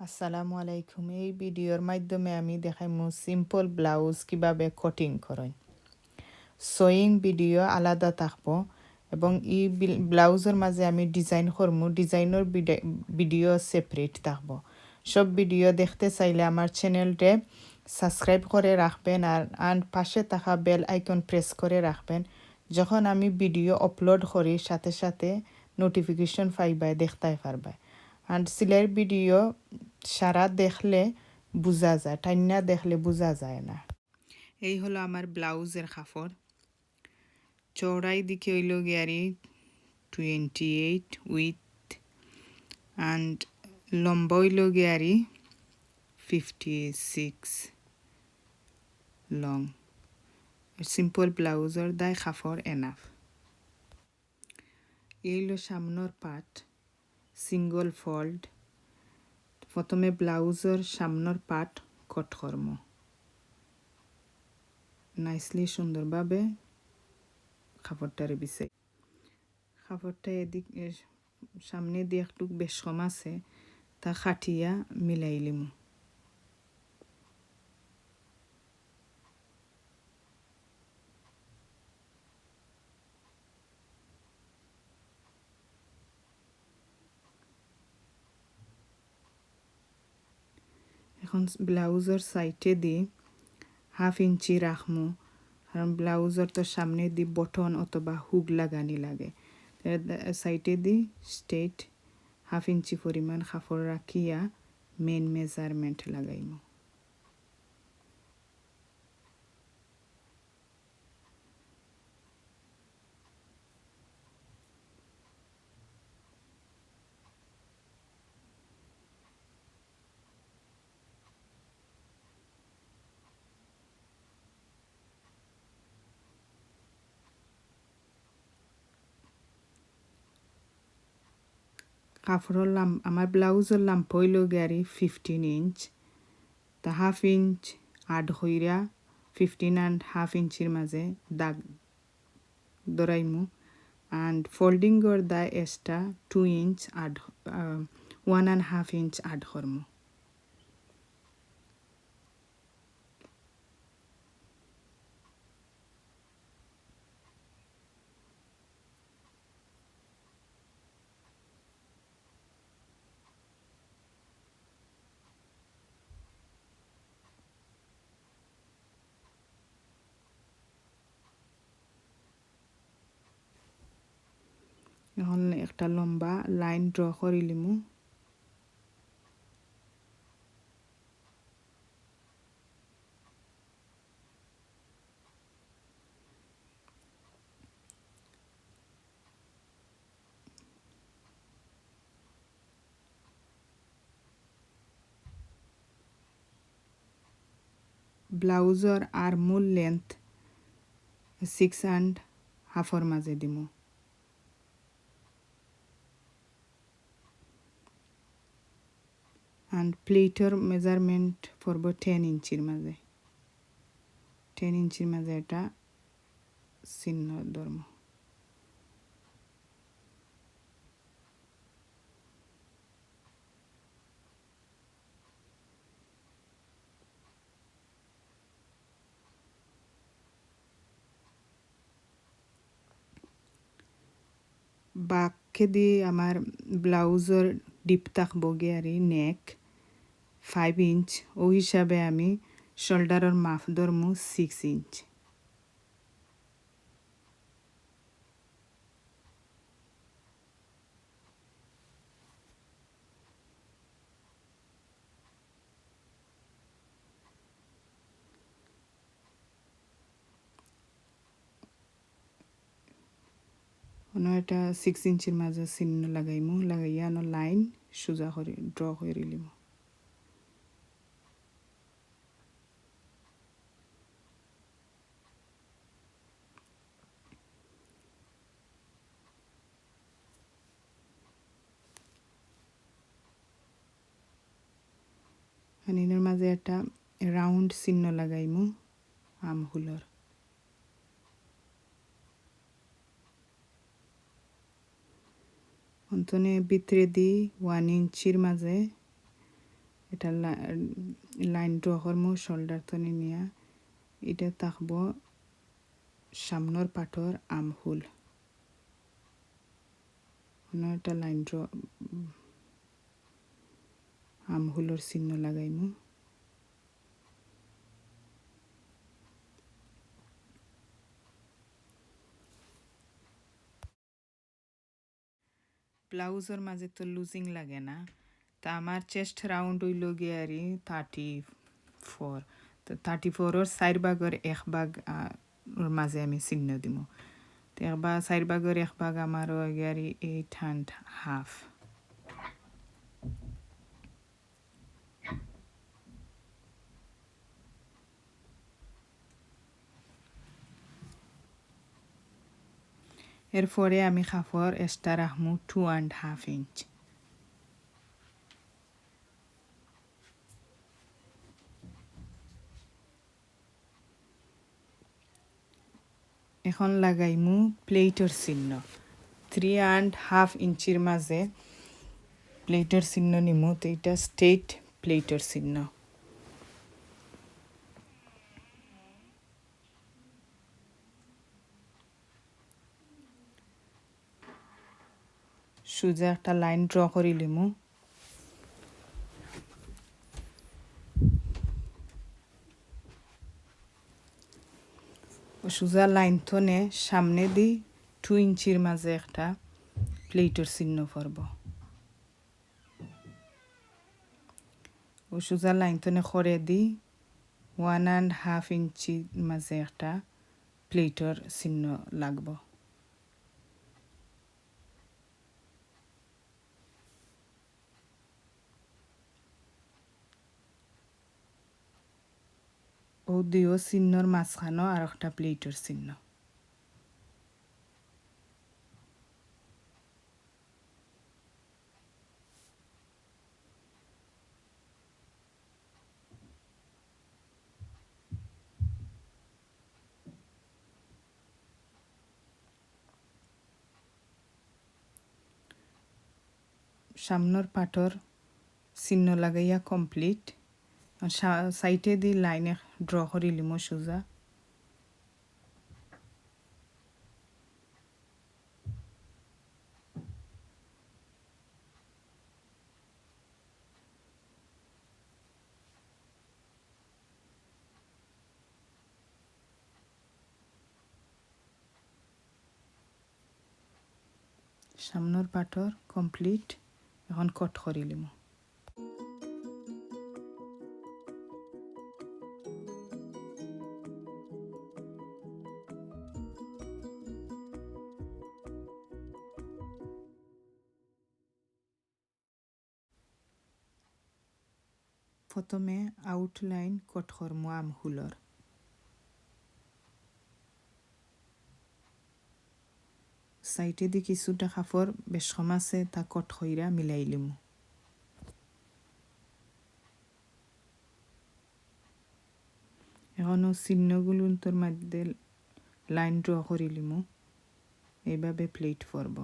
আসসালামু আলাইকুম। এই ভিডিওর মাধ্যমে আমি দেখাইমু সিম্পল ব্লাউজ কিভাবে কাটিং করেন। সোয়িং ভিডিও আলাদা থাকবো এবং এই ব্লাউজের মাঝে আমি ডিজাইন করমু, ডিজাইনের ভিডিও সেপারেট থাকবো। সব ভিডিও দেখতে চাইলে আমার চ্যানেলটা সাবস্ক্রাইব করে রাখবেন আর পাশে থাকা বেল আইকন প্রেস করে রাখবেন। যখন আমি ভিডিও আপলোড করি সাথে সাথে নোটিফিকেশন পাইবাই, দেখতে পারবাই। আর সিলের ভিডিও সারা দেখলে বোঝা যায়, টাইনা দেখলে বোঝা যায় না। এই হলো আমার ব্লাউজের কাপড়। চওড়াই দিকে হইল গিয়ারি 28 উইথ অ্যান্ড লম্বা হইল গিয়ারি 56 লং। সিম্পল ব্লাউজের দায় কাপড় এনাফ। এই হলো সামনের পার্ট, সিঙ্গল ফোল্ড। প্রথমে ব্লাউজের সামনের পার্ট কট করব নাইসলি, সুন্দরভাবে কাপড়টারে বিছাই। কাপড়টা এদিক সামনে দিয়ে একটু বেশ কম আছে, তা খাটিয়া মিলাই লিমু। এখন ব্লাউজের সাইডে দিয়ে 1/2 ইঞ্চি রাখমু, কারণ ব্লাউজের তো সামনে দিয়ে বটন অথবা হুক লাগানি লাগে। সাইডে দিয়ে স্ট্রেট 1/2 ইঞ্চি পরিমাণ কাপড় রাখিয়া মেন মেজারমেন্ট লাগাইমু। কাপড়ের আমার ব্লাউজের লাম্প হইল গিয়ারি 15 ইঞ্চ, তা 1/2 ইঞ্চ আড হইরা 15 and 1/2 ইঞ্চির মাঝে দাগ ধরাইমু। and folding or the extra 2 inch add 1.5 inch add করমু। এখন একটা লম্বা লাইন ড্র করে লিমু। ব্লাউজের আর্মহোল লেন্থ 6.5 মাঝে দিমু। and প্লেটের মেজারমেন্ট পড়ব 10 ইঞ্চির মাঝে। 10 ইঞ্চির মাঝে এটা চিহ্ন ধরমু। বাঁকে দিয়ে আমার ব্লাউজের ডিপ থাকবো গিয়ারি নেক 5 ইঞ্চ, ও হিসাবে আমি শোল্ডারের মাপ ধরমু 6 ইঞ্চ। এটা 6 ইঞ্চির মাঝে চিহ্ন লাগাইমু, লাগাইয়া লাইন সোজা করে ড্র করে লিমু। এর মাঝে একটা রাউন্ড চিহ্ন লাগাইমু আর্মহোলের। অন্তনে ভিতরে দি 1 ইঞ্চির মাঝে এটা লাইন ড্র করমু শোল্ডার তনি নিয়া এটা থাকবো সামনের পাটর আমহুল একটা লাইন ড্র আমহুলর চিহ্ন লাগাইমু ব্লাউজের মাঝে তো লুজিং লাগে না তা আমার চেস্ট রাউন্ড হইল গিয়ে আর 34 তো 34 চার ভাগের এক ভাগ ওর মাঝে আমি চিহ্ন দিব তো একবার চার ভাগের এক ভাগ আমার গিয়ে আর 8.5 এরপরে আমি কাপড় এক্সট্রা রাখমু 2.5 ইঞ্চ এখন লাগাইমু প্লেটের চিহ্ন 3.5 ইঞ্চির মাঝে প্লেটের চিহ্ন নিমু তো এটা স্ট্রেট প্লেটের চিহ্ন সোজা একটা লাইন ড্র করে লিমু সোজা লাইন থনে সামনে দি 2 ইঞ্চির মাঝে একটা প্লেটের চিহ্ন পড়ব ও সোজা লাইন থনে করে দি 1.5 ইঞ্চির মাঝে একটা প্লেটের চিহ্ন লাগব ও দুইও চিহ্নর মাঝখানো আর একটা প্লেটের চিহ্ন সামনের পাটর চিহ্ন লাগাইয়া কমপ্লিট সাইডে দি লাইনে ড্র করে লিমু সোজা সামনের পাটর কমপ্লিট এখন কট করে লিমু প্রথমে আউটলাইন কট করমু আমহুলর সাইডে দি কিছুটা কাপড় বেশ কম আছে তা কট কইরা মিলাই লিমু এখনও চিহ্নগুলো তোর মধ্যে লাইন ড্র করে লিমু এইভাবে প্লেট পরব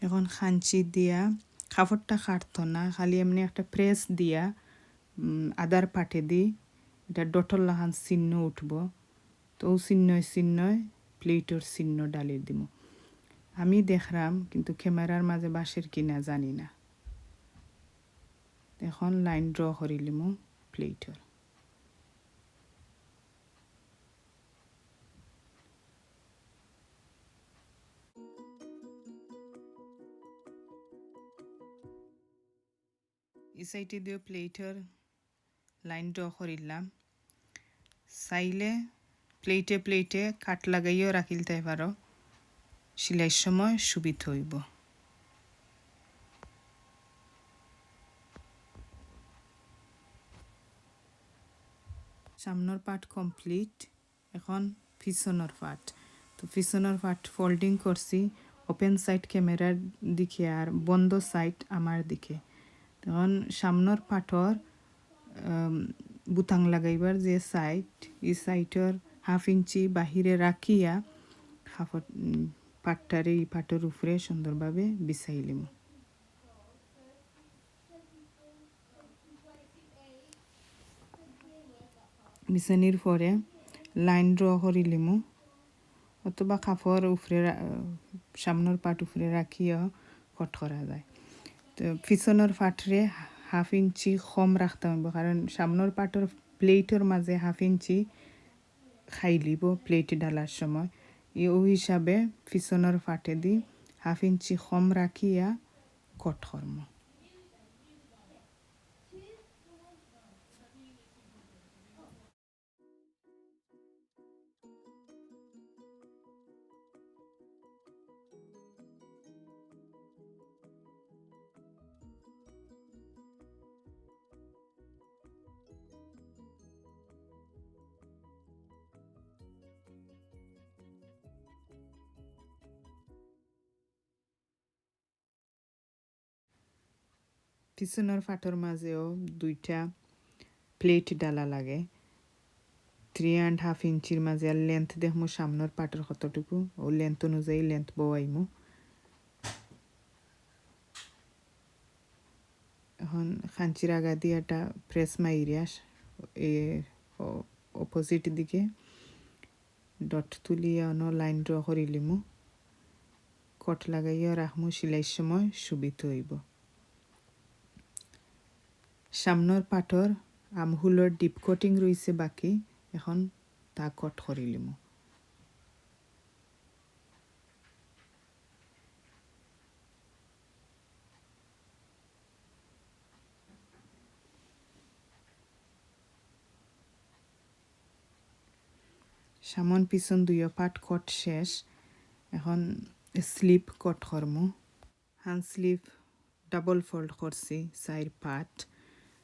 এখন খাঞ্চি দিয়া কাপড়টা কাটতো না খালি এমনি একটা প্রেস দিয়া আদার পাটে দি এটা ডটল লাগান চিহ্ন উঠব তো চিহ্নয় প্লেটের চিহ্ন ডালি দিব আমি দেখলাম কিন্তু ক্যামেরার মাঝে বাঁশের কিনা জানি না এখন লাইন ড্র করে লিমু প্লেটের এই সাইডে দিয়ে প্লেটের লাইন ড্র করিলাম চাইলে প্লেটে কাট লাগাইও রাখিলতে পারো সেলাইয়ের সময় সুবিধা হইব সামনের পার্ট কমপ্লিট এখন পিছনের পার্ট তো পিছনের পার্ট ফোল্ডিং করছি ওপেন সাইড ক্যামেরার দিকে আর বন্ধ সাইড আমার দিকে তখন সামনের পাটর বুতাং লাগাইবার যে সাইড এই সাইডের হাফ ইঞ্চি বাহিরে রাখিয়া কাপড় পাটটারে এই পাটের উপরে সুন্দরভাবে বিছাইলিম। বিছানির পরে লাইন ড্র করিলিমু, অথবা কাপড় উপরে সামনের পাট উপরে রাখিয়া কট করা যায়। তো পিছনের পাটরে হাফ ইঞ্চি কম রাখতে হবে, কারণ সামনের পাটের প্লেটের মাঝে হাফ ইঞ্চি খাইলিব প্লেট ডালার সময়। ওই হিসাবে পিছনের পাটে দি হাফ ইঞ্চি কম রাখিয়া কট করম। পিছনের পাটের মাঝেও দুইটা প্লেট ডালা লাগে। 3.5 ইঞ্চির মাঝে আর লেন্থ দেখমু সামনের পাটের কতটুকু, ও লেন্থ অনুযায়ী লেন্থ বওয়াইমু। এখন খাঞ্চির আগা দিয়ে একটা প্রেস মাইরিয়া অপোজিট দিকে ডট তুলিয়া লাইন ড্র করিলিমু। কট লাগাইয়া রাখমু, সেলাইয়ের সময় সুবিধা হইব। সামনের পাটর আমহুলোর ডিপ কোটিং রয়েছে বাকি, এখন তা কট করিলিমু। সামন পিছন দুইও পাট কট শেষ, এখন স্লিপ কট করমু। হ্যান্ড স্লিভ ডাবল ফোল্ড করছি 4 পাট।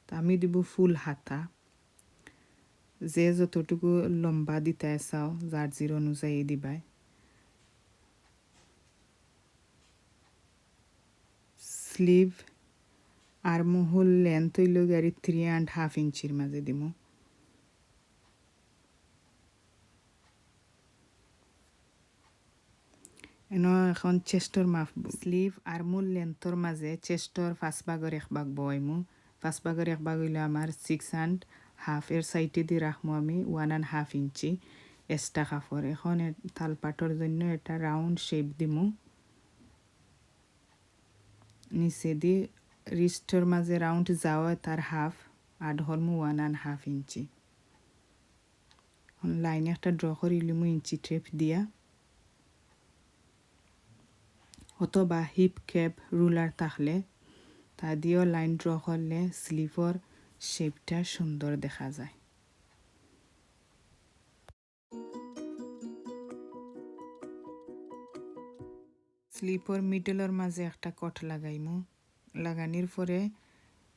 তা আমি দিব ফুল হাতা। যে যতটুকু লম্বা দিতে চাও যার জির অনুযায়ী দিবাই। স্লিভ আর মহল লেন্থ হইল গাড়ি 3.5 ইঞ্চির মাঝে দিমু। এখন চেস্টর মাপ। স্লিভ আর মূল লেন্থর মাঝে চেস্টর 5 ভাগের 1 ভাগ বইমু। 5 ভাগের 1 ভাগ হইলে আমার 6.5 এর সাইডে দিয়ে রাখবো আমি 1.5 ইঞ্চি এক্সট্রা কাপড়। এখন তালপাটর জন্য এটা রাউন্ড শেপ দিমু। নিচে দিয়ে রিস্টর মাঝে রাউন্ড যাওয়া তার হাফ আর ধরমু 1.5 ইঞ্চি। লাইনে একটা ড্র করিলিমু ইঞ্চি টেপ দিয়া, অথবা হিপ ক্যাপ রুলার থাকলে তা দিয়েও লাইন ড্র করলে স্লিভর শেপটা সুন্দর দেখা যায়। স্লিপর মিডলের মাঝে একটা কট লাগাইমু। লাগানির পরে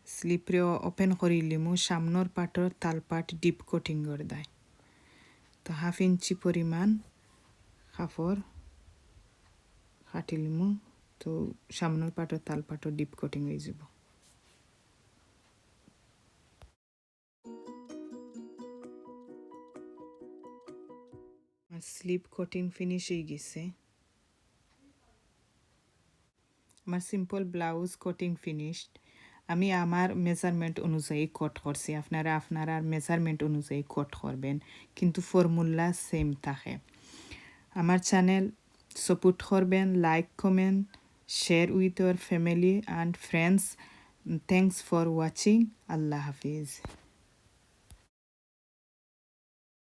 স্লিপরে ওপেন করিলিমু। সামনের পাটর তালপাট ডিপ কোটিং করে দেয়। তো 1/2 ইঞ্চি পরিমাণ কাপড় কাটিলিমু। তো সামনের পাটর তালপাটর ডিপ কোটিং হয়ে যাব। স্লিপ কোটিং ফিনিশ হয়ে গেছে। আমার সিম্পল ব্লাউজ কোটিং ফিনিশড। আমি আমার মেজারমেন্ট অনুযায়ী কট করছি, আপনারা মেজারমেন্ট অনুযায়ী কট করবেন, কিন্তু ফর্মুলা সেম থাকে। আমার চ্যানেল সাপোর্ট করবেন, like comment share with your family and friends. Thanks for watching. Allah Hafiz.